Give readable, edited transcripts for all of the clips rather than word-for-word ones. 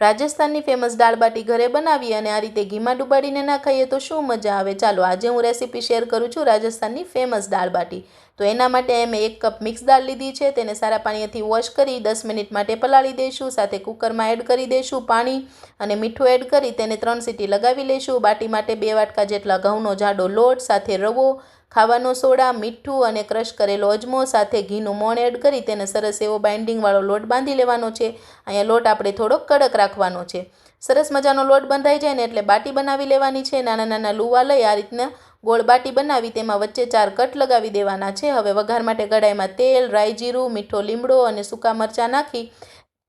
રાજસ્થાનની ફેમસ દાળ બાટી ઘરે બનાવી અને આ રીતે ઘીમાં ડુબાડીને ના ખાઈએ તો શું મજા આવે। ચાલો આજે હું રેસીપી શેર કરું છું રાજસ્થાનની ફેમસ દાળ બાટી। તો એના માટે મેં 1 કપ મિક્સ દાળ લીધી છે, તેને સારા પાણીથી વોશ કરી 10 મિનિટ માટે પલાળી દઈશું। સાથે કુકરમાં એડ કરી દઈશું પાણી અને મીઠું એડ કરી તેને 3 સીટી લગાવી લઈશું। બાટી માટે 2 વાટકા જેટલા ઘઉંનો જાડો લોટ, સાથે રવો, ખાવાનો સોડા, મીઠું અને ક્રશ કરેલો અજમો સાથે ઘીનું મોણ એડ કરી તેને સરસ એવો બાઇન્ડિંગવાળો લોટ બાંધી લેવાનો છે। અહીંયા લોટ આપણે થોડો કડક રાખવાનો છે। સરસ મજાનો લોટ બંધાઈ જાય ને એટલે બાટી બનાવી લેવાની છે। નાના નાના લુવા લઈ આ રીતના ગોળ બાટી બનાવી તેમાં વચ્ચે 4 કટ લગાવી દેવાના છે। હવે વઘાર માટે કડાઈમાં તેલ, રાઈ જીરું, મીઠો લીમડો અને સૂકા મરચાં નાખી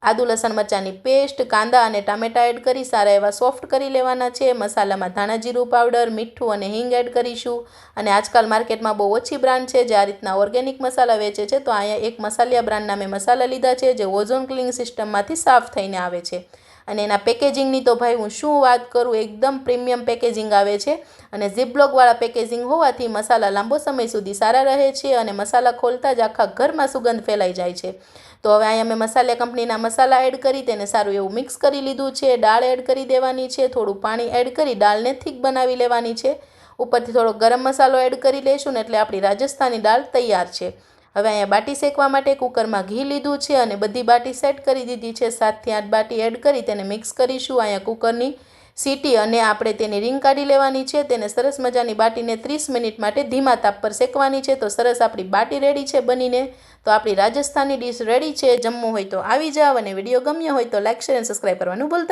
આદુ લસણ મરચાંની પેસ્ટ, કાંદા અને ટામેટાં એડ કરી સારા એવા સોફ્ટ કરી લેવાના છે। મસાલામાં ધાણા જીરું પાવડર, મીઠું અને હિંગ એડ કરીશું। અને આજકાલ માર્કેટમાં બહુ ઓછી બ્રાન્ડ છે જે આ રીતના ઓર્ગેનિક મસાલા વેચે છે, તો અહીંયા એક મસાલિયા બ્રાન્ડના મેં મસાલા લીધા છે જે ઓઝોન ક્લિનિંગ સિસ્ટમમાંથી સાફ થઈને આવે છે। અને એના પેકેજિંગની તો ભાઈ હું શું વાત કરું, એકદમ પ્રીમિયમ પેકેજિંગ આવે છે અને ઝીપ-લોકવાળા પેકેજિંગ હોવાથી મસાલા લાંબો સમય સુધી સારા રહે છે અને મસાલા ખોલતા જ આખા ઘરમાં સુગંધ ફેલાઈ જાય છે। તો હવે અહીંયા મેં મસાલા કંપનીના મસાલા એડ કરી તેને સારું એવું મિક્સ કરી લીધું છે। દાળ એડ કરી દેવાની છે, થોડું પાણી એડ કરી દાળને થીક બનાવી લેવાની છે। ઉપરથી થોડો ગરમ મસાલો એડ કરી લઈશું ને એટલે આપણી રાજસ્થાની દાળ તૈયાર છે। હવે અહીંયા બાટી શેકવા માટે કુકરમાં ઘી લીધું છે અને બધી બાટી સેટ કરી દીધી છે। 7 થી 8 બાટી એડ કરી તેને મિક્સ કરીશું। અહીંયા કુકરની સીટી અને આપણે તેની રીંગ કાઢી લેવાની છે। તેને સરસ મજાની બાટીને 30 મિનિટ માટે ધીમા તાપ પર શેકવાની છે। તો સરસ આપણી બાટી રેડી છે બનીને। તો આપણી રાજસ્થાની ડીશ રેડી છે। જમવું હોય તો આવી જાવ અને વિડીયો ગમ્યો હોય તો લાઇક, શેર અને સબસ્ક્રાઈબ કરવાનું ભૂલતા